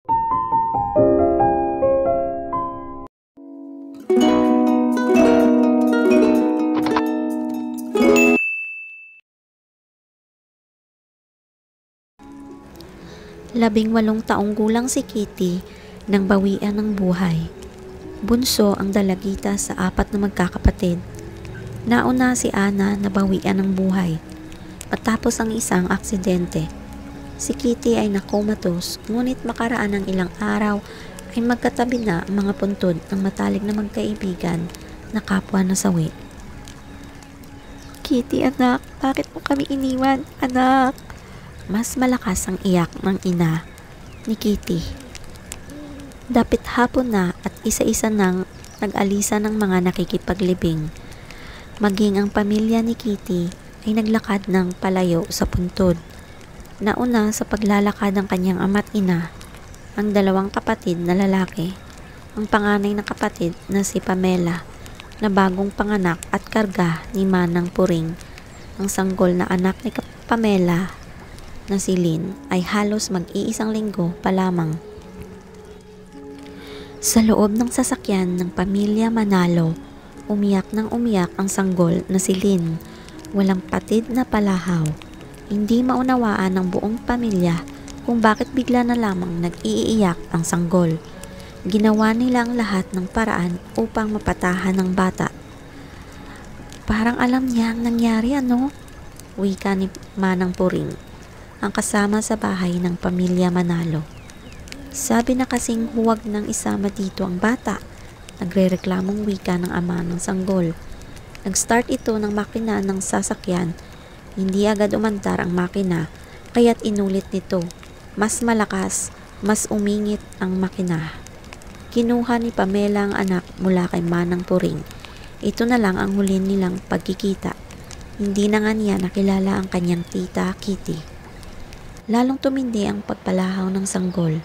18 gulang si Kitty nang bawian ng buhay. Bunso ang dalagita sa 4 na magkakapatid. Nauna si Ana na bawian ng buhay matapos ang isang aksidente. Si Kitty ay nakomatos, ngunit makaraan ng ilang araw ay magkatabi na ang mga puntod ng matalik na magkaibigan na kapwa nasawi. "Kitty anak, bakit mo kami iniwan, anak?" Mas malakas ang iyak ng ina ni Kitty. Dapit hapon na at isa-isa nang nag-alisa ng mga nakikipaglibing. Maging ang pamilya ni Kitty ay naglakad ng palayo sa puntod. Nauna sa paglalakad ng kanyang ama't ina, ang 2 kapatid na lalaki, ang panganay na kapatid na si Pamela na bagong panganak at karga ni Manang Puring. Ang sanggol na anak ni Pamela na si Lynn ay halos mag-iisang linggo pa lamang. Sa loob ng sasakyan ng pamilya Manalo, umiyak ng umiyak ang sanggol na si Lynn. Walang patid na palahaw. Hindi maunawaan ng buong pamilya kung bakit bigla na lamang nag-iiyak ang sanggol. Ginawa nila ang lahat ng paraan upang mapatahan ng bata. "Parang alam niya ang nangyari, ano?" wika ni Manang Puring, ang kasama sa bahay ng pamilya Manalo. "Sabi na kasing huwag nang isama dito ang bata," nagrereklamong wika ng ama ng sanggol. Nag-start ito ng makina ng sasakyan. Hindi agad umandar ang makina, kaya't inulit nito. Mas malakas, mas umingit ang makina. Kinuha ni Pamela ang anak mula kay Manang Puring. Ito na lang ang huli nilang pagkikita. Hindi na nga niya nakilala ang kanyang tita Kitty. Lalong tumindi ang pagpalahaw ng sanggol.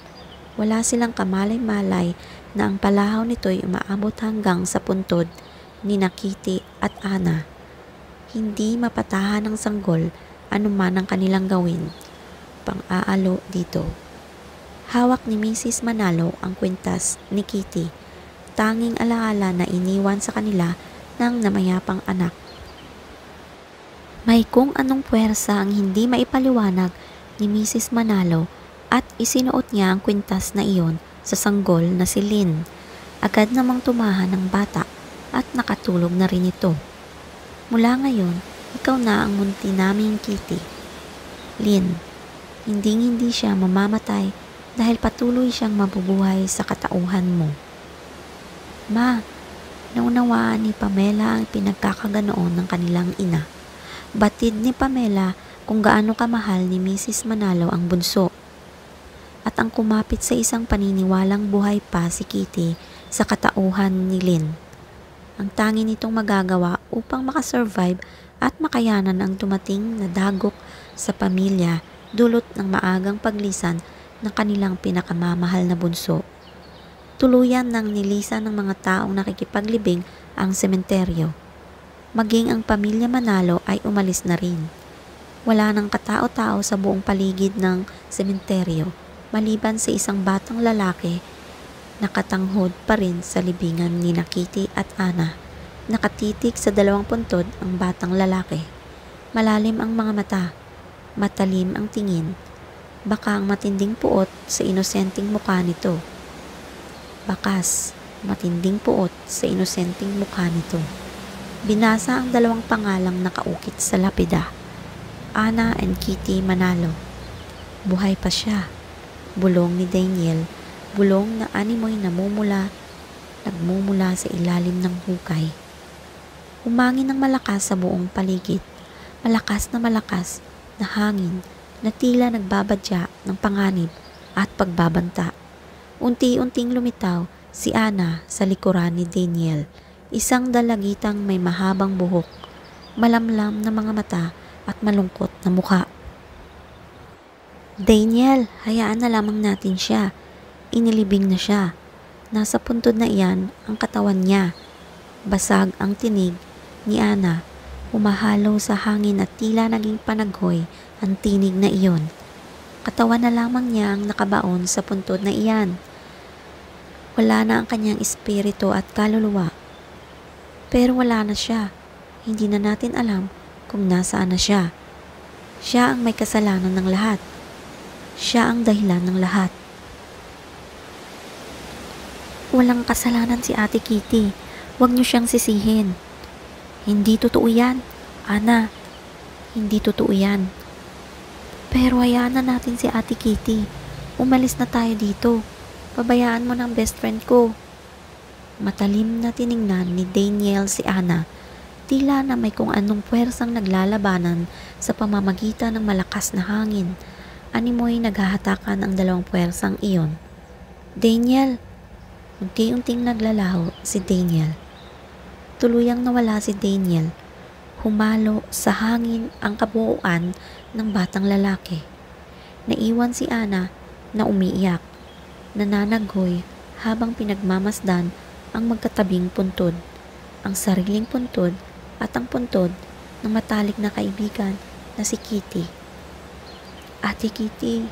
Wala silang kamalay-malay na ang palahaw nito'y umaabot hanggang sa puntod ni Kitty at Ana. Hindi mapatahan ng sanggol anuman ang kanilang gawin. Pang-aalo dito. Hawak ni Mrs. Manalo ang kwintas ni Kitty. Tanging alaala na iniwan sa kanila ng namayapang anak. May kung anong puwersa ang hindi maipaliwanag ni Mrs. Manalo at isinuot niya ang kwintas na iyon sa sanggol na si Lynn. Agad namang tumahan ng bata at nakatulog na rin ito. "Mula ngayon, ikaw na ang munti naming Kitty. Lynn, hindi siya mamamatay dahil patuloy siyang mabubuhay sa katauhan mo." "Ma," naunawaan ni Pamela ang pinagkakaganoon ng kanilang ina. Batid ni Pamela kung gaano kamahal ni Mrs. Manalo ang bunso at ang kumapit sa isang paniniwalang buhay pa si Kitty sa katauhan ni Lynn. Ang tangi nitong magagawa upang makasurvive at makayanan ang dumating na dagok sa pamilya dulot ng maagang paglisan ng kanilang pinakamamahal na bunso. Tuluyan nang nilisan ng mga taong nakikipaglibing ang sementeryo. Maging ang pamilya Manalo ay umalis na rin. Wala nang katao-tao sa buong paligid ng sementeryo maliban sa isang batang lalaki. Nakatanghod pa rin sa libingan ni Kitty at Ana. Nakatitig sa 2 puntod ang batang lalaki. Malalim ang mga mata, matalim ang tingin. Baka ang matinding puot sa inosenteng mukha nito. Bakas, matinding puot sa inosenteng mukha nito. Binasa ang 2 pangalang nakaukit sa lapida. Ana and Kitty Manalo. Buhay pa siya. Bulong ni Daniel, bulong na animoy nagmumula sa ilalim ng hukay. Humangin ng malakas sa buong paligid. Malakas na hangin na tila nagbabadya ng panganib at pagbabanta. Unti-unting lumitaw si Ana sa likuran ni Daniel, isang dalagitang may mahabang buhok, malamlam na mga mata at malungkot na mukha. "Daniel, hayaan na lamang natin siya. Inilibing na siya. Nasa puntod na iyan ang katawan niya." Basag ang tinig ni Ana. Humahalo sa hangin at tila naging panaghoy ang tinig na iyon. Katawan na lamang niya ang nakabaon sa puntod na iyan. Wala na ang kanyang espiritu at kaluluwa. Pero wala na siya. Hindi na natin alam kung nasaan na siya. Siya ang may kasalanan ng lahat. Siya ang dahilan ng lahat. Walang kasalanan si Ate Kitty. Huwag niyo siyang sisihin. Hindi totoo yan, Ana. Hindi totoo yan. Pero hayaan na natin si Ate Kitty. Umalis na tayo dito. Pabayaan mo ng best friend ko. Matalim na tiningnan ni Daniel si Ana. Tila na may kung anong puwersang naglalabanan sa pamamagitan ng malakas na hangin. Animoy naghahatakan ang dalawang puwersang iyon. Daniel! Unti-unting naglalaho si Daniel. Tuluyang nawala si Daniel. Humalo sa hangin ang kabuuan ng batang lalaki. Naiwan si Ana na umiiyak, nananaghoy habang pinagmamasdan ang magkatabing puntod, ang sariling puntod at ang puntod ng matalik na kaibigan na si Kitty. Ate Kitty,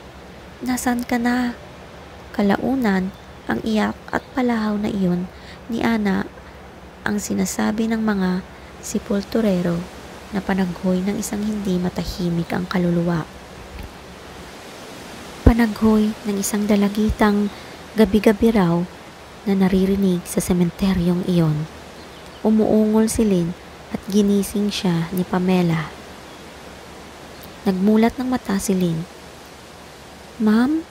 nasaan ka na? Kalaunan, ang iyak at palahaw na iyon ni Ana ang sinasabi ng mga sepulturero na panaghoy ng isang hindi matahimik ang kaluluwa. Panaghoy ng isang dalagitang gabi-gabi raw na naririnig sa sementeryong iyon. Umuungol si Lynn at ginising siya ni Pamela. Nagmulat ng mata si Lynn. Ma'am?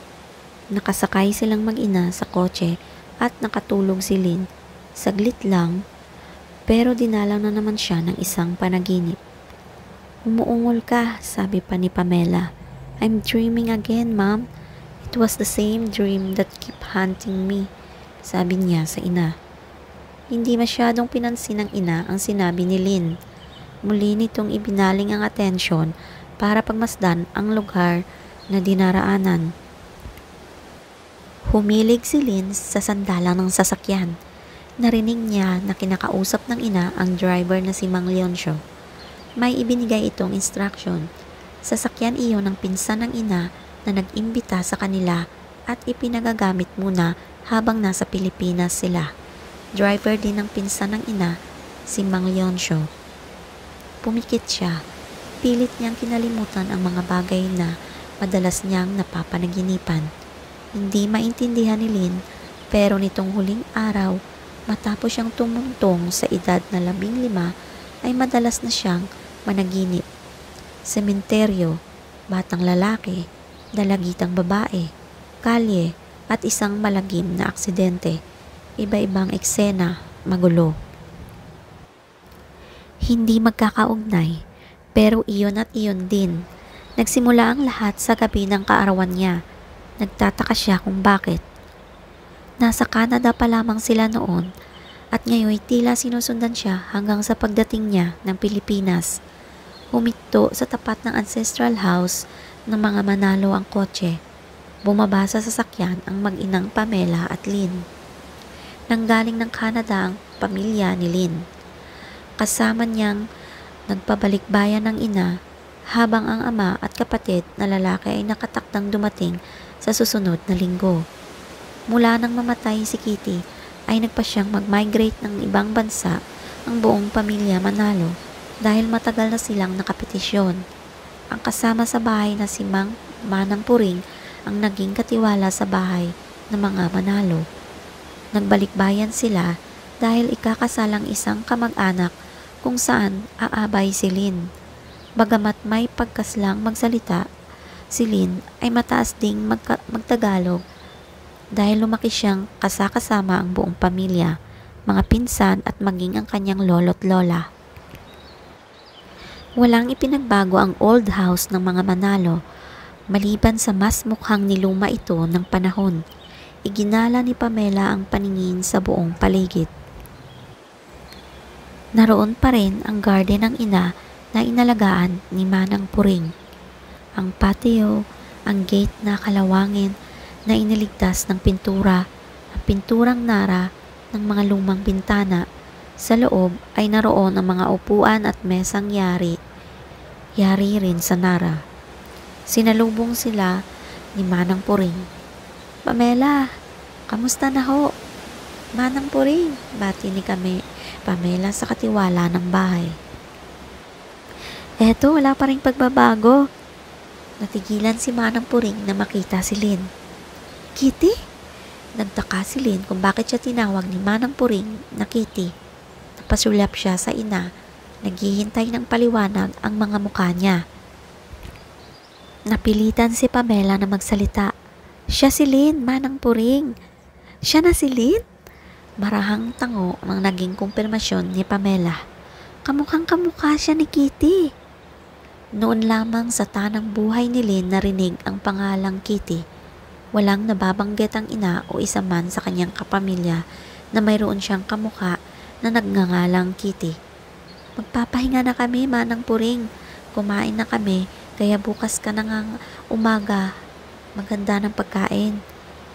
Nakasakay silang mag-ina sa kotse at nakatulog si Lynn. Saglit lang, pero dinalaw na naman siya ng isang panaginip. Umuungol ka, sabi pa ni Pamela. I'm dreaming again, ma'am. It was the same dream that keep haunting me, sabi niya sa ina. Hindi masyadong pinansin ng ina ang sinabi ni Lynn. Muli nitong ibinaling ang atensyon para pagmasdan ang lugar na dinaraanan. Humilig si Lynn sa sandalan ng sasakyan. Narinig niya na kinakausap ng ina ang driver na si Mang Leoncio. May ibinigay itong instruction. Sasakyan iyon ng pinsan ng ina na nag-imbita sa kanila at ipinagagamit muna habang nasa Pilipinas sila. Driver din ng pinsan ng ina, si Mang Leoncio. Pumikit siya. Pilit niyang kinalimutan ang mga bagay na madalas niyang napapanaginipan. Hindi maintindihan ni Lynn, pero nitong huling araw, matapos siyang tumuntong sa edad na 15, ay madalas na siyang managinip. Sementeryo, batang lalaki, dalagitang babae, kalye at isang malagim na aksidente. Iba-ibang eksena, magulo. Hindi magkakaugnay, pero iyon at iyon din. Nagsimula ang lahat sa gabi ng kaarawan niya. Nagtataka siya kung bakit. Nasa Canada pa lamang sila noon at ngayon tila sinusundan siya hanggang sa pagdating niya ng Pilipinas. Huminto sa tapat ng ancestral house ng mga Manalo ang kotse. Bumaba sa sasakyan ang mag-inang Pamela at Lynn. Nanggaling ng Canada ang pamilya ni Lynn. Kasama niyang nagpabalikbayan ng ina habang ang ama at kapatid na lalaki ay nakatakdang dumating sa susunod na linggo. Mula nang mamatay si Kitty ay nagpasyang mag-migrate ng ibang bansa ang buong pamilya Manalo dahil matagal na silang nakapetisyon. Ang kasama sa bahay na si Mang Manang Puring ang naging katiwala sa bahay ng mga Manalo. Nagbalikbayan sila dahil ikakasalang isang kamag-anak kung saan aabay si Lynn. Bagamat may pagkaslang magsalita, si Lynn ay mataas ding magtagalog dahil lumaki siyang kasama ang buong pamilya, mga pinsan at maging ang kanyang lolo't lola. Walang ipinagbago ang old house ng mga Manalo, maliban sa mas mukhang niluma ito ng panahon. Iginala ni Pamela ang paningin sa buong paligid. Naroon pa rin ang garden ng ina na inalagaan ni Manang Puring. Ang patio, ang gate na kalawangin na iniligtas ng pintura, ang pinturang nara ng mga lumang bintana. Sa loob ay naroon ang mga upuan at mesang yari rin sa nara. Sinalubong sila ni Manang Puring. Pamela, kamusta na ho? Manang Puring, bati ni Pamela sa katiwala ng bahay. Eto, wala pa ring pagbabago. Natigilan si Manang Puring na makita si Lynn. Kitty? Nagtaka si Lynn kung bakit siya tinawag ni Manang Puring na Kitty. Napasulyap siya sa ina, naghihintay ng paliwanag ang mga mukha niya. Napilitan si Pamela na magsalita. Siya si Lynn, Manang Puring. Siya na si Lynn? Marahang tango ang naging kumpirmasyon ni Pamela. Kamukhang kamukha siya ni Kitty. Noon lamang sa tanang buhay ni Lynn narinig ang pangalang Kitty. Walang nababanggit ang ina o isa man sa kanyang kapamilya na mayroon siyang kamukha na nagngangalang Kitty. Magpapahinga na kami, Manang Puring. Kumain na kami, kaya bukas ka na ngang umaga. Maganda ng pagkain.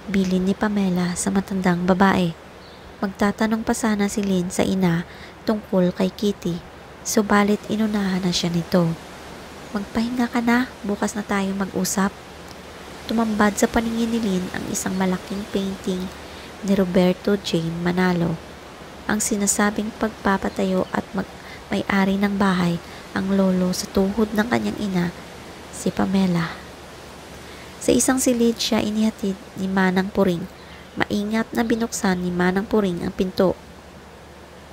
Bilin ni Pamela sa matandang babae. Magtatanong pa sana si Lynn sa ina tungkol kay Kitty, subalit inunahan na siya nito. Magpahinga ka na, bukas na tayo mag-usap. Tumambad sa paningin ni Lynn ang isang malaking painting ni Roberto J. Manalo. Ang sinasabing pagpapatayo at may-ari ng bahay ang lolo sa tuhod ng kanyang ina, si Pamela. Sa isang silid siya inihatid ni Manang Puring. Maingat na binuksan ni Manang Puring ang pinto.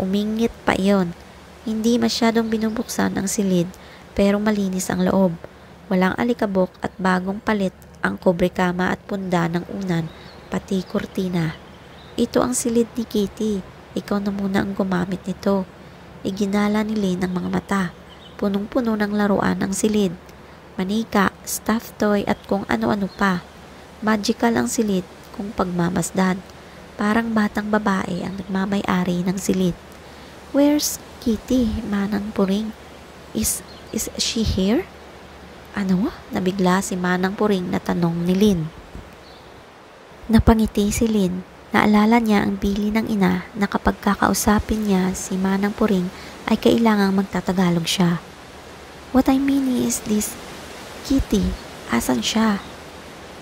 Umingit pa iyon. Hindi masyadong binubuksan ang silid pero malinis ang loob. Walang alikabok at bagong palit ang kobrekama at punda ng unan, pati kurtina. Ito ang silid ni Kitty. Ikaw na muna ang gumamit nito. Iginala ni Lynn ang mga mata. Punong-puno ng laruan ang silid. Manika, stuffed toy at kung ano-ano pa. Magical ang silid kung pagmamasdan. Parang batang babae ang nagmamay-ari ng silid. Where's Kitty, Manang Puring? Is she here? Ano? Nabigla si Manang Puring na tanong ni Lynn. Napangiti si Lynn. Naalala niya ang bili ng ina na kapag kakausapin niya si Manang Puring ay kailangang magtatagalog siya. What I mean is this, Kitty, asan siya?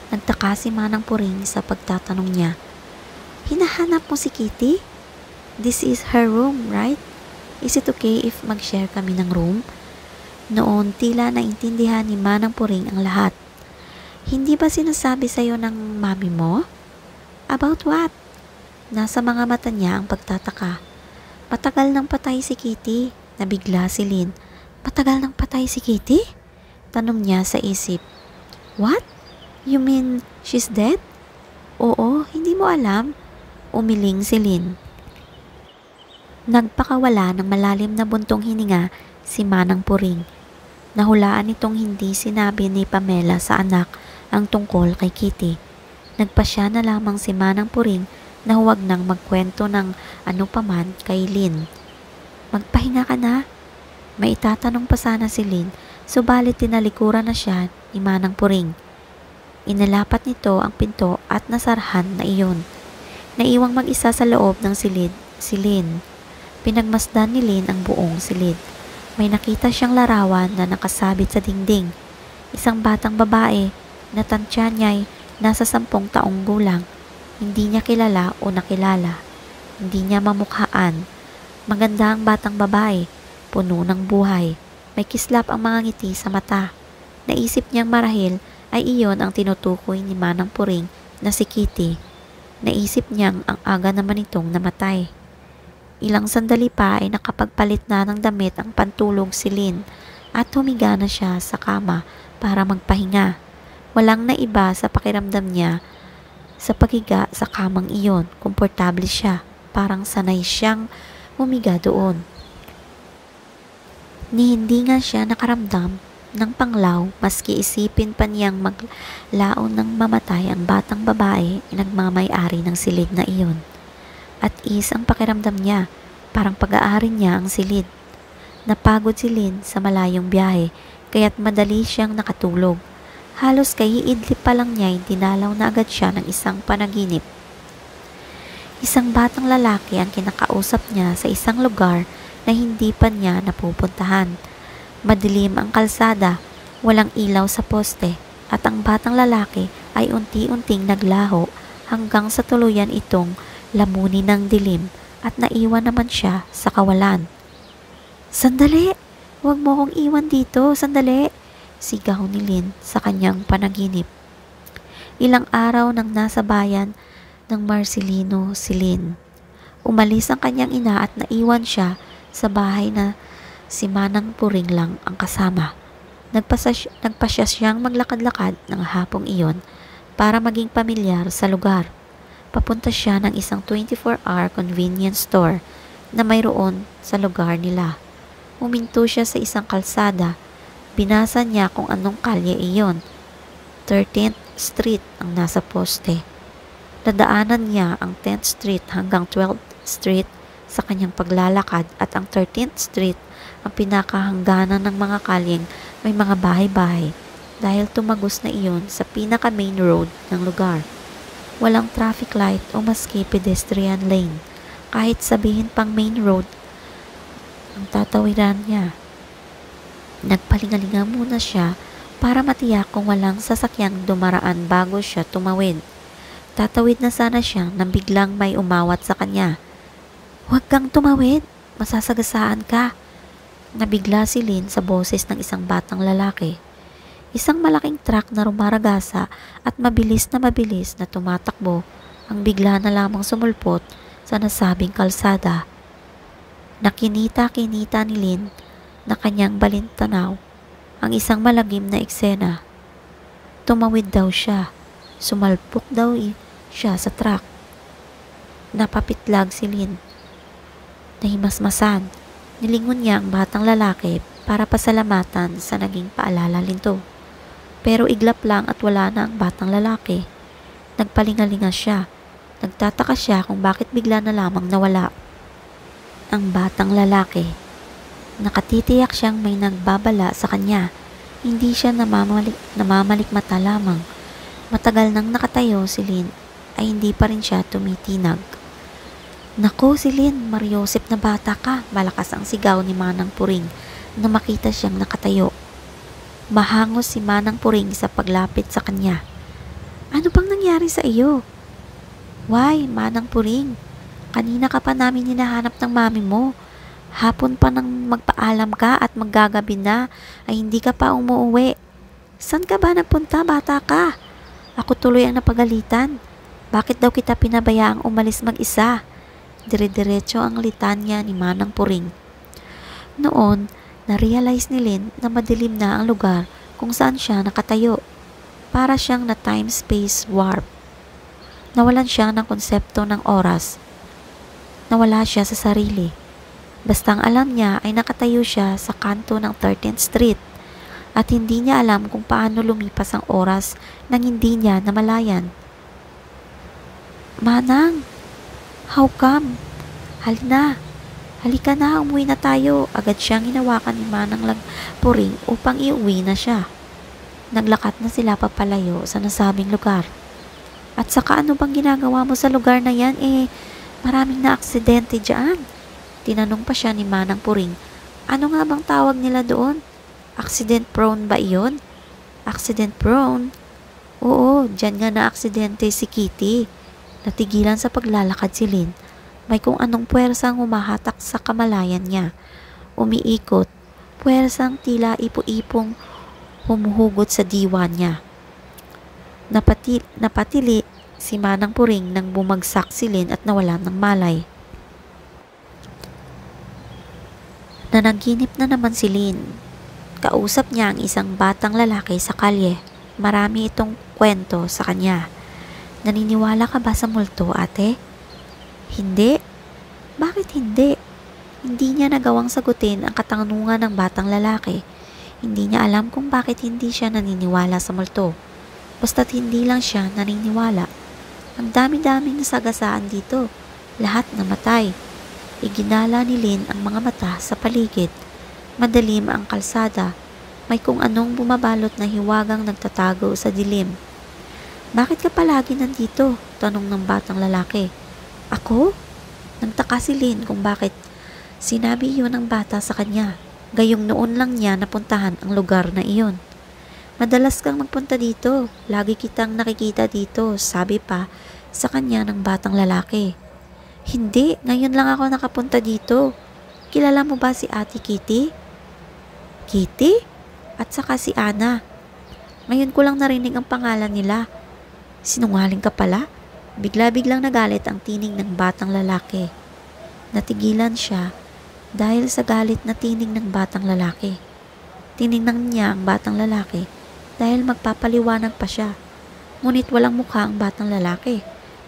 Nagtaka si Manang Puring sa pagtatanong niya. Hinahanap mo si Kitty? This is her room, right? Is it okay if mag-share kami ng room? Noon tila naintindihan ni Manang Puring ang lahat. Hindi ba sinasabi sa'yo ng mami mo? About what? Nasa mga mata niya ang pagtataka. Matagal nang patay si Kitty. Nabigla si Lynn. Matagal nang patay si Kitty? Tanong niya sa isip. What? You mean she's dead? Oo, hindi mo alam. Umiling si Lynn. Nagpakawala ng malalim na buntong hininga si Manang Puring. Nahulaan itong hindi sinabi ni Pamela sa anak ang tungkol kay Kitty. Nagpasya na lamang si Manang Puring na huwag nang magkwento ng ano paman kay Lynn. Magpahinga ka na. May itatanong pa sana si Lynn, subalit tinalikuran na siya ni Manang Puring. Inalapat nito ang pinto at nasarahan na iyon. Naiwang mag-isa sa loob ng silid si Lynn. Pinagmasdan ni Lynn ang buong silid. May nakita siyang larawan na nakasabit sa dingding. Isang batang babae na tansya niya'y nasa 10 taong gulang. Hindi niya kilala o nakilala. Hindi niya mamukhaan. Maganda ang batang babae, puno ng buhay. May kislap ang mga ngiti sa mata. Naisip niyang marahil ay iyon ang tinutukoy ni Manang Puring na si Kitty. Naisip niyang ang aga naman itong namatay. Ilang sandali pa ay nakapagpalit na ng damit ang pantulog si Lynn at humiga na siya sa kama para magpahinga. Walang naiba sa pakiramdam niya sa paghiga sa kamang iyon. Komportable siya, parang sanay siyang humiga doon. Ni hindi nga siya nakaramdam ng panglaw maski isipin pa niyang maglaon ng mamatay ang batang babae nagmamay-ari ng silid na iyon. At ang pakiramdam niya, parang pag-aari niya ang silid. Napagod si Lynn sa malayong biyahe, kaya't madali siyang nakatulog. Halos kaiidlip pa lang niya, dinalaw na agad siya ng isang panaginip. Isang batang lalaki ang kinakausap niya sa isang lugar na hindi pa niya napupuntahan. Madilim ang kalsada, walang ilaw sa poste, at ang batang lalaki ay unti-unting naglaho hanggang sa tuluyan itong lamunin ng dilim at naiwan naman siya sa kawalan. "Sandali! Huwag mo akong iwan dito! Sandali!" sigaw ni Lynn sa kanyang panaginip. Ilang araw nang nasa bayan ng Marcelino si Lynn. Umalis ang kanyang ina at naiwan siya sa bahay na si Manang Puring lang ang kasama. Nagpasya siyang maglakad-lakad ng hapong iyon para maging pamilyar sa lugar. Papunta siya ng isang 24-hour convenience store na mayroon sa lugar nila. Huminto siya sa isang kalsada. Binasa niya kung anong kalye iyon. 13th Street ang nasa poste. Dadaanan niya ang 10th Street hanggang 12th Street sa kanyang paglalakad at ang 13th Street ang pinakahangganan ng mga kalyeng may mga bahay-bahay dahil tumagos na iyon sa pinaka main road ng lugar. Walang traffic light o maski pedestrian lane. Kahit sabihin pang main road ang tatawiran niya. Nagpalingalinga muna siya para matiyak kung walang sasakyang dumaraan bago siya tumawid. Tatawid na sana siya nang biglang may umawat sa kanya. "Huwag kang tumawid, masasagasaan ka." Nabigla si Lynn sa boses ng isang batang lalaki. Isang malaking truck na rumaragasa at mabilis na tumatakbo ang bigla na lamang sumulpot sa nasabing kalsada. Nakinita-kinita ni Lynn na kanyang balintanaw ang isang malagim na eksena. Tumawid daw siya. Sumalpok daw siya sa truck. Napapitlag si Lynn. Nahimasmasan. Nilingon niya ang batang lalaki para pasalamatan sa naging paalala nito. Pero iglap lang at wala na ang batang lalaki. Nagpalingalinga siya. Nagtataka siya kung bakit bigla na lamang nawala ang batang lalaki. Nakatitiyak siyang may nagbabala sa kanya. Hindi siya namamalikmata lamang. Matagal nang nakatayo si Lynn ay hindi pa rin siya tumitinag. "Naku si Lynn, Mariosep na bata ka!" Malakas ang sigaw ni Manang Puring na makita siyang nakatayo. Mahangos si Manang Puring sa paglapit sa kanya. "Ano bang nangyari sa iyo?" "Why, Manang Puring, kanina ka pa namin hinahanap ng mami mo. Hapon pa nang magpaalam ka at maggagabi na ay hindi ka pa umuuwi. San ka ba nagpunta, bata ka?" Ako tuloy ang napagalitan. "Bakit daw kita pinabayaang umalis mag-isa?" Dire-diretso ang litanya ni Manang Puring. Noon, na-realize ni Lynn na madilim na ang lugar kung saan siya nakatayo. Para siyang na time-space warp. Nawalan siya ng konsepto ng oras. Nawala siya sa sarili. Basta ang alam niya ay nakatayo siya sa kanto ng 13th Street at hindi niya alam kung paano lumipas ang oras nang hindi niya namalayan. "Manang, how come? Halika na, umuwi na tayo." Agad siyang hinawakan ni Manang Puring upang iuwi na siya. Naglakad na sila papalayo sa nasabing lugar. "At saka ano bang ginagawa mo sa lugar na yan? Maraming na aksidente dyan." Tinanong pa siya ni Manang Puring. "Ano nga bang tawag nila doon? Accident prone ba iyon?" "Accident prone?" "Oo, dyan nga na aksidente si Kitty." Natigilan sa paglalakad si Lynn. May kung anong puwersang humahatak sa kamalayan niya. Umiikot, puwersang tila ipo-ipong humuhugot sa diwa niya. Napatili si Manang Puring nang bumagsak si Lynn at nawalan ng malay. Nanaginip na naman si Lynn. Kausap niya ang isang batang lalaki sa kalye. Marami itong kwento sa kanya. "Naniniwala ka ba sa multo, ate?" "Hindi." "Bakit hindi?" Hindi niya nagawang sagutin ang katanungan ng batang lalaki. Hindi niya alam kung bakit hindi siya naniniwala sa multo. Basta't hindi lang siya naniniwala. Ang dami-daming nasagasaan dito. Lahat namatay. Iginala ni Lynn ang mga mata sa paligid. Madilim ang kalsada. May kung anong bumabalot na hiwagang nagtatago sa dilim. "Bakit ka palagi nandito?" tanong ng batang lalaki. "Ako?" Nagtaka si Lynn kung bakit sinabi iyon ng bata sa kanya. Gayong noon lang niya napuntahan ang lugar na iyon. Madalas kang magpunta dito. Lagi kitang nakikita dito, sabi pa sa kanya ng batang lalaki. Hindi, ngayon lang ako nakapunta dito. Kilala mo ba si Ate Kitty? Kitty? At saka si Ana. Ngayon ko lang narinig ang pangalan nila. Sinungaling ka pala? Bigla-biglang nagalit ang tinig ng batang lalaki. Natigilan siya dahil sa galit na tinig ng batang lalaki. Tiningnan niya ang batang lalaki dahil magpapaliwanag pa siya. Ngunit walang mukha ang batang lalaki.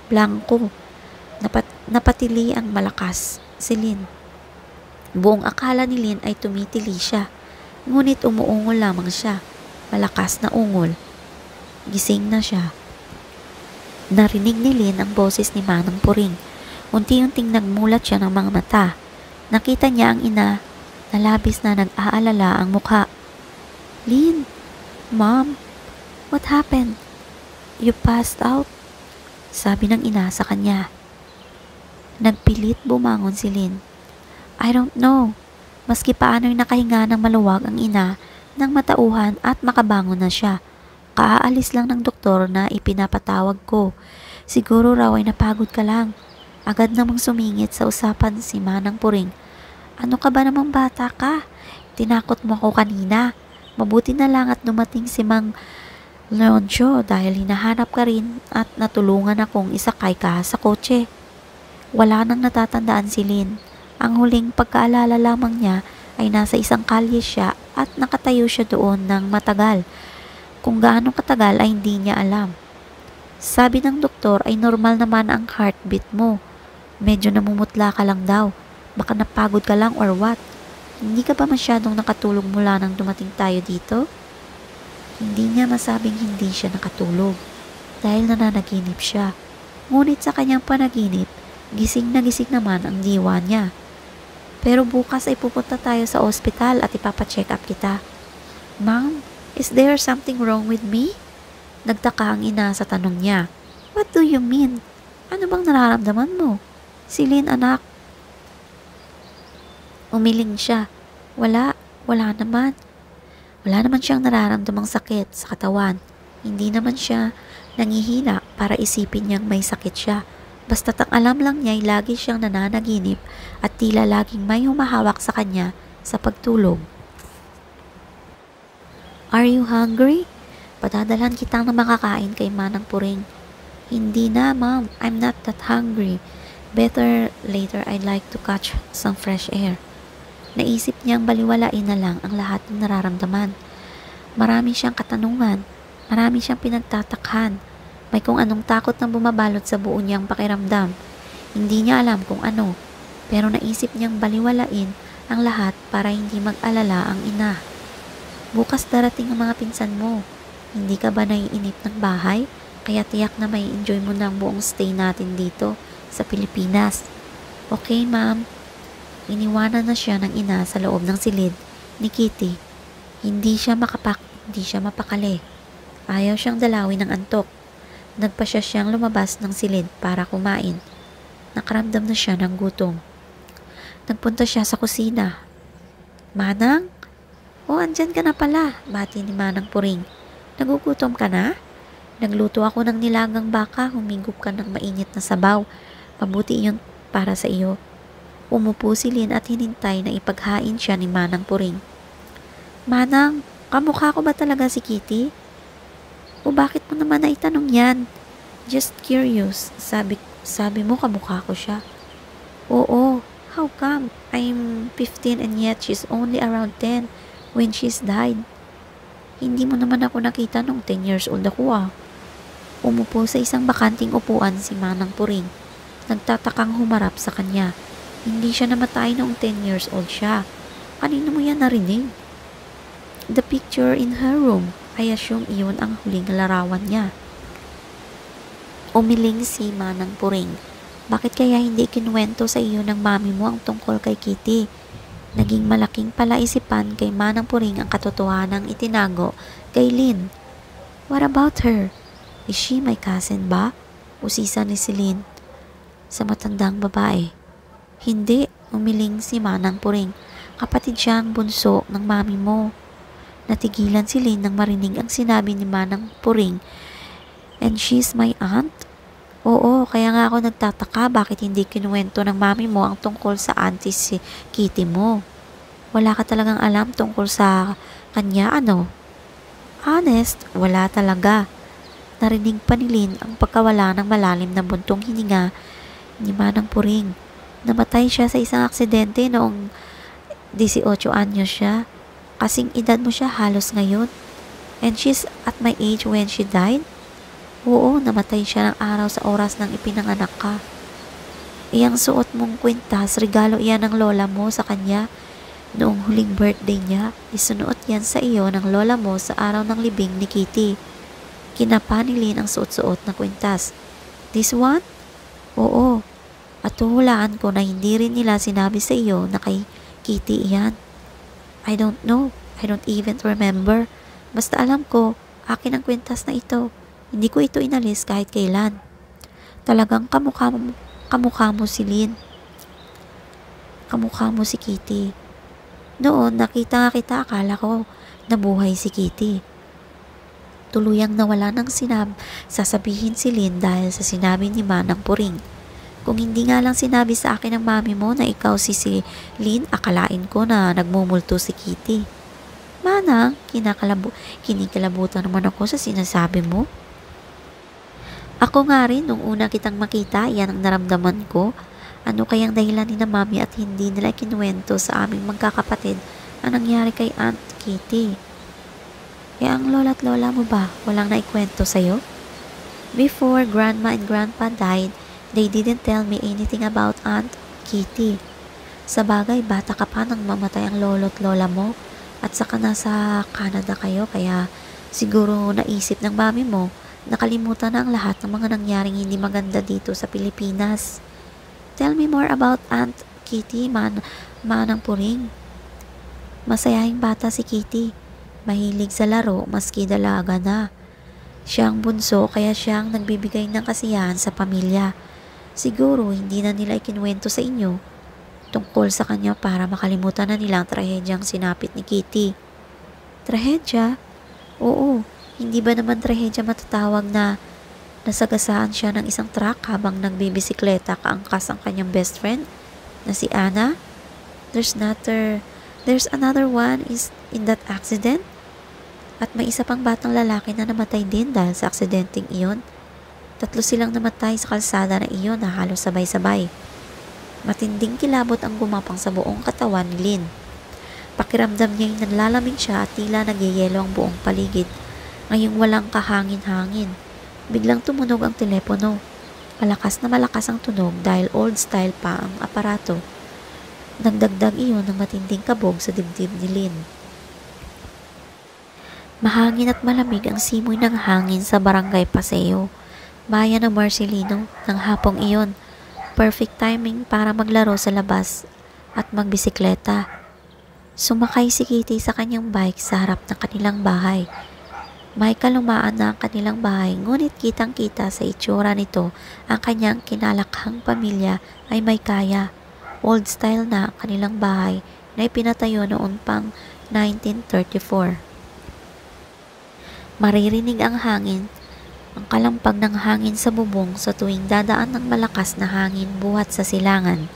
Blanko. Napatili ang malakas si Lynn. Buong akala ni Lynn ay tumitili siya. Ngunit umuungol lamang siya. Malakas na ungol. Gising na siya. Narinig ni Lynn ang boses ni Manang Puring. Unti-unting nagmulat siya ng mga mata. Nakita niya ang ina na labis na nag-aalala ang mukha. Lynn, Mom, what happened? You passed out? Sabi ng ina sa kanya. Nagpilit bumangon si Lynn. I don't know. Maski paano'y nakahinga ng maluwag ang ina nang matauhan at makabangon na siya. Kaaalis lang ng doktor na ipinapatawag ko. Siguro raw ay napagod ka lang. Agad namang sumingit sa usapan si Manang Puring. Ano ka ba namang bata ka? Tinakot mo ako kanina. Mabuti na lang at dumating si Mang Leoncio dahil hinahanap ka rin at natulungan akong isakay ka sa kotse. Wala nang natatandaan si Lynn. Ang huling pagkaalala lamang niya ay nasa isang kalye siya at nakatayo siya doon ng matagal. Kung gaano katagal ay hindi niya alam. Sabi ng doktor ay normal naman ang heartbeat mo. Medyo namumutla ka lang daw. Baka napagod ka lang or what? Hindi ka ba masyadong nakatulog mula nang dumating tayo dito? Hindi niya masabing hindi siya nakatulog dahil nananaginip siya. Ngunit sa kanyang panaginip, gising na gising naman ang diwa niya. Pero bukas ay pupunta tayo sa ospital at ipapacheck up kita. Mom, is there something wrong with me? Nagtaka ang ina sa tanong niya. What do you mean? Ano bang nararamdaman mo? Si Lynn, anak. Umiling siya. Wala naman. Wala naman siyang nararamdamang sakit sa katawan. Hindi naman siya nangihina para isipin niyang may sakit siya. Basta't ang alam lang niya ay lagi siyang nananaginip at tila laging may humahawak sa kanya sa pagtulog. Are you hungry? Padadalhan kitang na makakain kay Manang Puring. Hindi na, Mom. I'm not that hungry. Better later I'd like to catch some fresh air. Naisip niyang baliwalain na lang ang lahat ng nararamdaman. Marami siyang katanungan. Marami siyang pinagtatakhan. May kung anong takot na bumabalot sa buo niyang pakiramdam. Hindi niya alam kung ano, pero naisip niyang baliwalain ang lahat para hindi mag-alala ang ina. Bukas darating ang mga pinsan mo. Hindi ka ba naiinip ng bahay? Kaya tiyak na may enjoy mo ng buong stay natin dito sa Pilipinas. Okay, Ma'am. Iniwanan na siya ng ina sa loob ng silid ni Kitty. Hindi siya mapakali. Ayaw siyang dalawin ng antok. Nagpasya siyang lumabas ng silid para kumain. Nakaramdam na siya ng gutom. Nagpunta siya sa kusina. Manang? Oh, andyan ka na pala, bati ni Manang Puring. Nagugutom ka na? Nagluto ako ng nilagang baka, humigop ka ng mainit na sabaw. Mabuti iyon para sa iyo. Umupo si Lynn at hinintay na ipaghain siya ni Manang Puring. Manang, kamukha ko ba talaga si Kitty? O bakit mo naman naitanong yan? Just curious. Sabi mo kamukha ko siya. Oo, how come? I'm 15 and yet she's only around 10 when she's died. Hindi mo naman ako nakita nung 10 years old ako ah. Umupo sa isang bakanting upuan si Manang Puring. Nagtatakang humarap sa kanya. Hindi siya namatay noong 10 years old siya. Kanino mo yan narinig? The picture in her room. I assume iyon ang huling larawan niya. Umiling si Manang Puring. Bakit kaya hindi kinuwento sa iyo ng mami mo ang tungkol kay Kitty? Naging malaking palaisipan kay Manang Puring ang katotohanang itinago kay Lynn. What about her? Is she my cousin ba? Usisa ni si Lynn sa matandang babae. Hindi, umiling si Manang Puring. Kapatid siya ang bunso ng mami mo. Natigilan si Lynn nang marinig ang sinabi ni Manang Puring. And she's my aunt? Oo, kaya nga ako nagtataka bakit hindi kinuwento ng mami mo ang tungkol sa auntie si Kitty mo. Wala ka talagang alam tungkol sa kanya, ano? Honest, wala talaga. Narinig pa ni Lynn ang pagkawala ng malalim na buntong hininga ni Manang Puring. Namatay siya sa isang aksidente noong 18 anyos siya. Kasing edad mo siya halos ngayon. And she's at my age when she died? Oo, namatay siya ng araw sa oras ng ipinanganak ka. Iyang suot mong kwintas, regalo iyan ng lola mo sa kanya. Noong huling birthday niya, isunuot yan sa iyo ng lola mo sa araw ng libing ni Kitty. Kinapa ni Lynn ang suot-suot na kwintas. This one? Oo. At huhulaan ko na hindi rin nila sinabi sa iyo na kay Kitty iyan. I don't know. I don't even remember. Basta alam ko, akin ang kwintas na ito. Hindi ko ito inalis kahit kailan. Talagang kamukha mo si Lynn. Kamukha mo si Kitty. Noon, nakita nga kita, akala ko nabuhay si Kitty. Tuluyang nawala ng sasabihin si Lynn dahil sa sinabi ni Manang Puring. Kung hindi nga lang sinabi sa akin ng mami mo na ikaw si Lynn, akalain ko na nagmumulto si Kitty. Manang, kinikilabutan naman ako sa sinasabi mo. Ako nga rin, nung una kitang makita, yan ang naramdaman ko. Ano kayang dahilan ni na mami at hindi nila kinuwento sa aming magkakapatid ang nangyari kay Aunt Kitty? Ang lola at lola mo ba walang naikwento sa'yo? Before grandma and grandpa died, they didn't tell me anything about Aunt Kitty. Sa bagay, bata ka pa nang mamatay ang lolo at lola mo at saka nasa Canada kayo kaya siguro naisip ng mami mo nakalimutan na ang lahat ng mga nangyaring hindi maganda dito sa Pilipinas. Tell me more about Aunt Kitty, Manang Puring. Masayahing bata si Kitty. Mahilig sa laro maski dalaga na. Siya ang bunso kaya siya ang nagbibigay ng kasiyahan sa pamilya. Siguro hindi na nila ikinuwento sa inyo tungkol sa kanya para makalimutan na nila ang trahedyang sinapit ni Kitty. Trahedya? Oo, hindi ba naman trahedya matatawag na nasagasaan siya ng isang truck habang nagbibisikleta kaangkas ang kanyang best friend na si Anna? There's another one is in that accident? At may isa pang batang lalaki na namatay din dahil sa aksidenteng iyon. 3 silang namatay sa kalsada na iyon na halos sabay-sabay. Matinding kilabot ang gumapang sa buong katawan ni Lynn. Pakiramdam niya'y nanlalamig siya at tila nagyayelo ang buong paligid. Ngayong walang kahangin-hangin. Biglang tumunog ang telepono. Malakas na malakas ang tunog dahil old style pa ang aparato. Nagdagdag iyon ng matinding kabog sa dibdib ni Lynn. Mahangin at malamig ang simoy ng hangin sa Barangay Paseo, bayan ng Marcelino ng hapong iyon. Perfect timing para maglaro sa labas at magbisikleta. Sumakay si Kitty sa kanyang bike sa harap ng kanilang bahay. May kalumaan na ang kanilang bahay ngunit kitang-kita sa itsura nito ang kanyang kinalakhang pamilya ay may kaya. Old style na ang kanilang bahay na ipinatayo noon pang 1934. Maririnig ang hangin, ang kalampag ng hangin sa bubong sa tuwing dadaan ng malakas na hangin buhat sa silangan.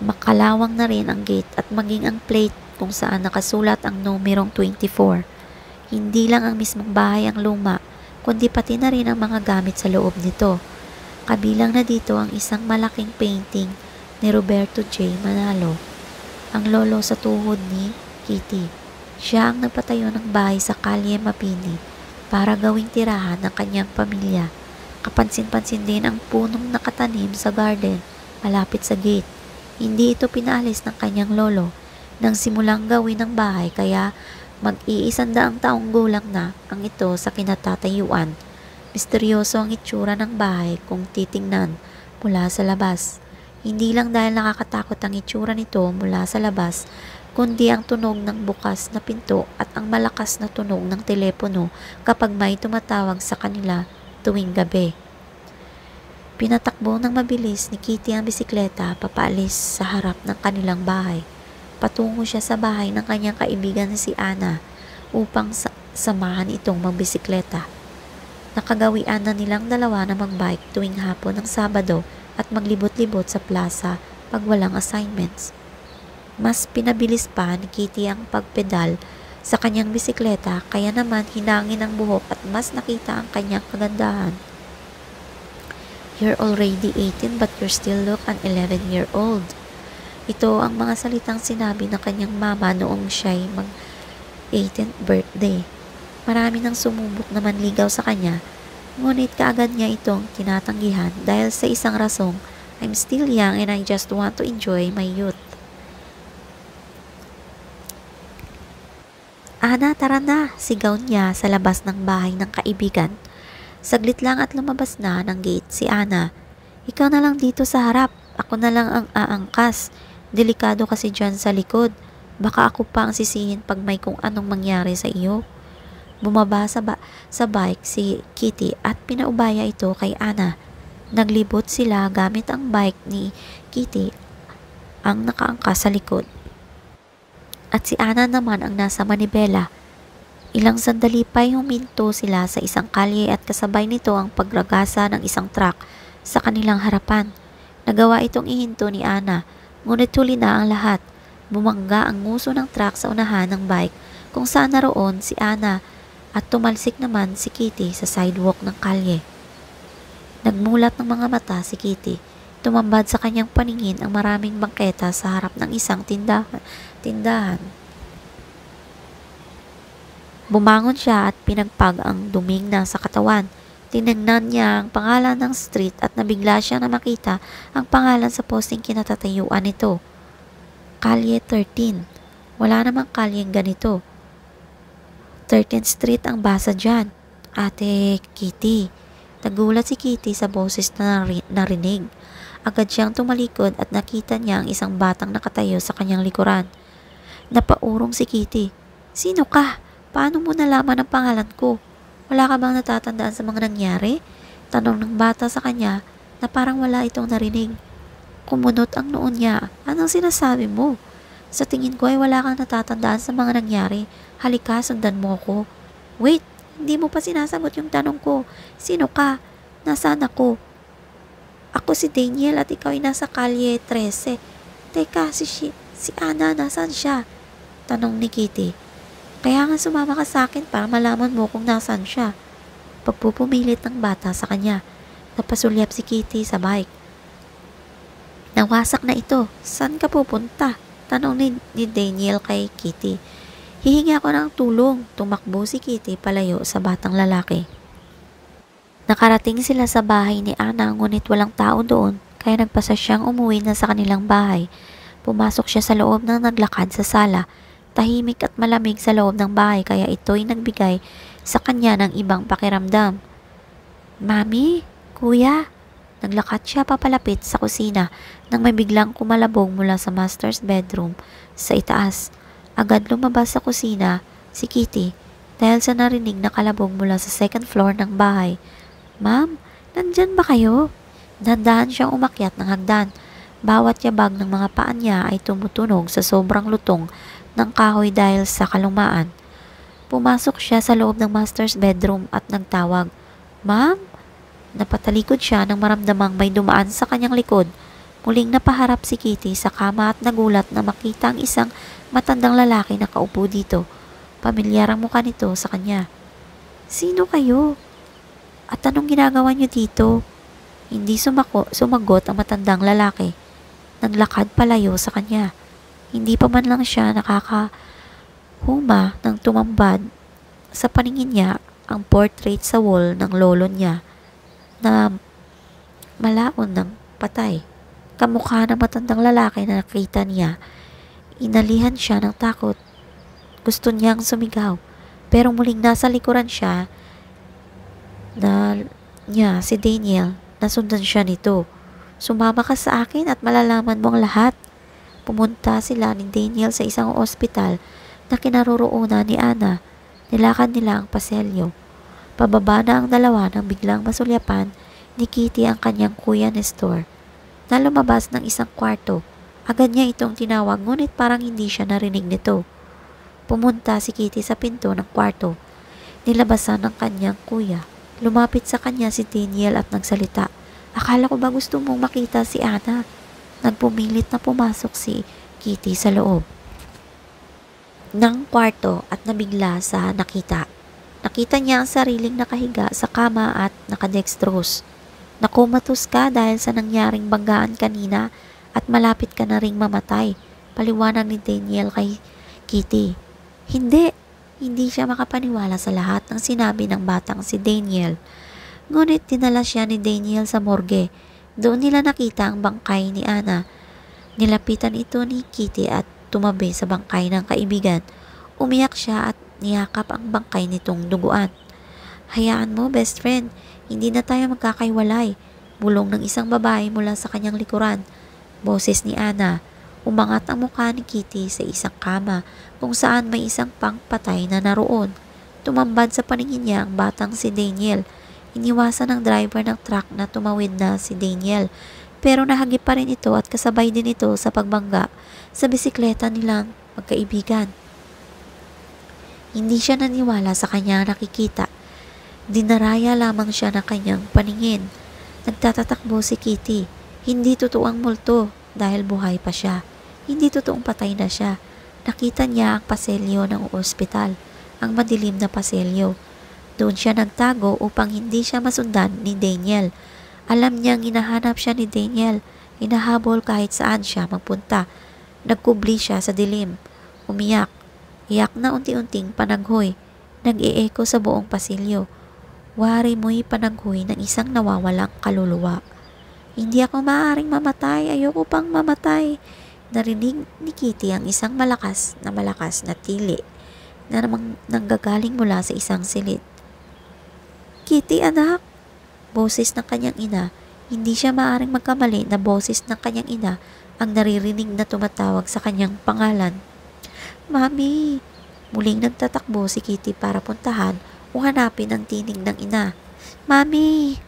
Makalawang na rin ang gate at maging ang plate kung saan nakasulat ang numerong 24. Hindi lang ang mismong bahay ang luma, kundi pati na rin ang mga gamit sa loob nito. Kabilang na dito ang isang malaking painting ni Roberto J. Manalo, ang lolo sa tuhod ni Kitty. Siya ang nagpatayo ng bahay sa Kalye Mapini para gawing tirahan ng kanyang pamilya. Kapansin-pansin din ang punong nakatanim sa garden malapit sa gate. Hindi ito pinaalis ng kanyang lolo nang simulang gawin ng bahay kaya mag-iisandaang taong gulang na ang ito sa kinatatayuan. Misteryoso ang itsura ng bahay kung titingnan mula sa labas. Hindi lang dahil nakakatakot ang itsura nito mula sa labas, kundi ang tunog ng bukas na pinto at ang malakas na tunog ng telepono kapag may tumatawag sa kanila tuwing gabi. Pinatakbo ng mabilis ni Kitty ang bisikleta papaalis sa harap ng kanilang bahay. Patungo siya sa bahay ng kanyang kaibigan na si Anna. upang samahan itong magbisikleta. Nakagawian na nilang dalawa na magbike tuwing hapon ng Sabado at maglibot-libot sa plaza pag walang assignments. Mas pinabilis pa ni Kitty ang pagpedal sa kanyang bisikleta, kaya naman hinangin ang buhok at mas nakita ang kanyang kagandahan. "You're already 18 but you still look an 11-year-old. Ito ang mga salitang sinabi ng kanyang mama noong siya'y mag-18th birthday. Marami nang sumubok na manligaw sa kanya, ngunit kaagad niya itong tinatanggihan dahil sa isang rasong, "I'm still young and I just want to enjoy my youth." "Ana, tara na!" sigaw niya sa labas ng bahay ng kaibigan. Saglit lang at lumabas na ng gate si Ana. "Ikaw na lang dito sa harap. Ako na lang ang aangkas. Delikado kasi dyan sa likod. Baka ako pa ang sisihin pag may kung anong mangyari sa iyo." Bumaba sa bike si Kitty at pinaubaya ito kay Ana. Naglibot sila gamit ang bike ni Kitty ang nakaangkas sa likod. At si Ana naman ang nasa manibela. Ilang sandali pa'y huminto sila sa isang kalye at kasabay nito ang pagragasa ng isang truck sa kanilang harapan. Nagawa itong ihinto ni Ana, ngunit huli na ang lahat. Bumangga ang nguso ng truck sa unahan ng bike kung saan naroon si Ana at tumalsik naman si Kitty sa sidewalk ng kalye. Nagmulat ng mga mata si Kitty. Tumambad sa kanyang paningin ang maraming bangketa sa harap ng isang tindahan. Bumangon siya at pinagpag ang duming nasa katawan. Tinignan niya ang pangalan ng street at nabigla siya na makita ang pangalan sa posting kinatatayuan nito. Kalye 13. Wala namang kalyeng ganito. 13th Street ang basa dyan. "Ate Kitty." Nagulat si Kitty sa boses na narinig. Agad siyang tumalikod at nakita niya ang isang batang nakatayo sa kanyang likuran. Napaurong si Kitty. "Sino ka? Paano mo nalaman ang pangalan ko? Wala ka bang natatandaan sa mga nangyari?" Tanong ng bata sa kanya na parang wala itong narinig. Kumunot ang noon niya. "Anong sinasabi mo? Sa tingin ko ay wala kang natatandaan sa mga nangyari. Halika, sundan mo ako." "Wait, hindi mo pa sinasagot yung tanong ko. Sino ka? Nasaan ako?" "Ako si Daniel at ikaw ay nasa kalye 13. Teka, si Ana, nasaan siya?" Tanong ni Kitty. "Kaya nga sumama ka sa akin para malaman mo kung nasaan siya." Pagpupumilit ng bata sa kanya. Napasulyap si Kitty sa bike. "Nawasak na ito. Saan ka pupunta?" Tanong ni Daniel kay Kitty. "Hihingi ako ng tulong." Tumakbo si Kitty palayo sa batang lalaki. Nakarating sila sa bahay ni Ana, ngunit walang tao doon, kaya nagpasa siyang umuwi na sa kanilang bahay. Pumasok siya sa loob ng naglakad sa sala. Tahimik at malamig sa loob ng bahay, kaya ito'y nagbigay sa kanya ng ibang pakiramdam. "Mami? Kuya?" Naglakad siya papalapit sa kusina nang may biglang kumalabog mula sa master's bedroom sa itaas. Agad lumabas sa kusina si Kitty dahil sa narinig na kalabog mula sa second floor ng bahay. "Ma'am, nandyan ba kayo?" Dahan-dahan siyang umakyat ng hagdan. Bawat yabag ng mga paa niya ay tumutunog sa sobrang lutong ng kahoy dahil sa kalumaan. Pumasok siya sa loob ng master's bedroom at nagtawag. "Ma'am?" Napatalikod siya nang maramdamang may dumaan sa kanyang likod. Muling napaharap si Kitty sa kama at nagulat na makita ang isang matandang lalaki na kaupo dito. Pamilyar ang mukha nito sa kanya. "Sino kayo? At anong ginagawa niyo dito?" Hindi sumagot ang matandang lalaki. Naglakad palayo sa kanya. Hindi pa man lang siya nakakahuma nang tumambad sa paningin niya ang portrait sa wall ng lolo niya na malaon ng patay. Kamukha ng matandang lalaki na nakita niya. Inalihan siya ng takot. Gusto niyang sumigaw, pero muling nasa likuran siya si Daniel. Nasundan siya nito. "Sumama ka sa akin at malalaman mo ang lahat." Pumunta sila ni Daniel sa isang ospital na kinaroroonan ni Ana. Nilakad nila ang paselyo. Pababa na ang dalawa nang biglang masulyapan ni Kitty ang kanyang kuya Nestor na lumabas ng isang kwarto. Agad niya itong tinawag, ngunit parang hindi siya narinig nito. Pumunta si Kitty sa pinto ng kwarto. Nilabasan ng kanyang kuya. Lumapit sa kanya si Daniel at nagsalita. Akala ko ba gusto mong makita si Ana? Nagpumilit na pumasok si Kitty sa loob ng kwarto at nabigla sa nakita. Nakita niya ang sariling nakahiga sa kama at nakadextrose. Nakumatos ka dahil sa nangyaring banggaan kanina at malapit ka na ring mamatay. Paliwanag ni Daniel kay Kitty. Hindi siya makapaniwala sa lahat ng sinabi ng batang si Daniel. Ngunit dinala siya ni Daniel sa morgue. Doon nila nakita ang bangkay ni Ana. Nilapitan ito ni Kitty at tumabi sa bangkay ng kaibigan. Umiyak siya at niyakap ang bangkay nitong duguan. Hayaan mo, best friend. Hindi na tayo magkakaiwalay. Bulong ng isang babae mula sa kanyang likuran. Boses ni Ana. Umangat ang mukha ni Kitty sa isang kama kung saan may isang pangpatay na naroon. Tumambad sa paningin niya ang batang si Daniel. Iniwasan ng driver ng truck na tumawid na si Daniel. Pero nahagip pa rin ito at kasabay din ito sa pagbangga sa bisikleta nilang magkaibigan. Hindi siya naniwala sa kanyang nakikita. Dinaraya lamang siya ng kanyang paningin. Nagtatatakbo si Kitty. Hindi totoo ang multo dahil buhay pa siya. Hindi totoong patay na siya. Nakita niya ang paselyo ng ospital, ang madilim na paselyo. Doon siya nagtago upang hindi siya masundan ni Daniel. Alam niyang hinahanap siya ni Daniel. Hinahabol kahit saan siya magpunta. Nagkubli siya sa dilim. Umiyak. Iyak na unti-unting panaghoy. Nag-e-echo sa buong pasilyo. Wari mo'y panaghoy ng isang nawawalang kaluluwa. Hindi ako maaaring mamatay. Ayoko pang mamatay. Narinig ni Kitty ang isang malakas na tili na namang nanggagaling mula sa isang silid. Kitty, anak! Boses ng kanyang ina. Hindi siya maaaring magkamali na boses ng kanyang ina ang naririnig na tumatawag sa kanyang pangalan. Mami! Muling nagtatakbo si Kitty para puntahan o hanapin ang tinig ng ina. Mami!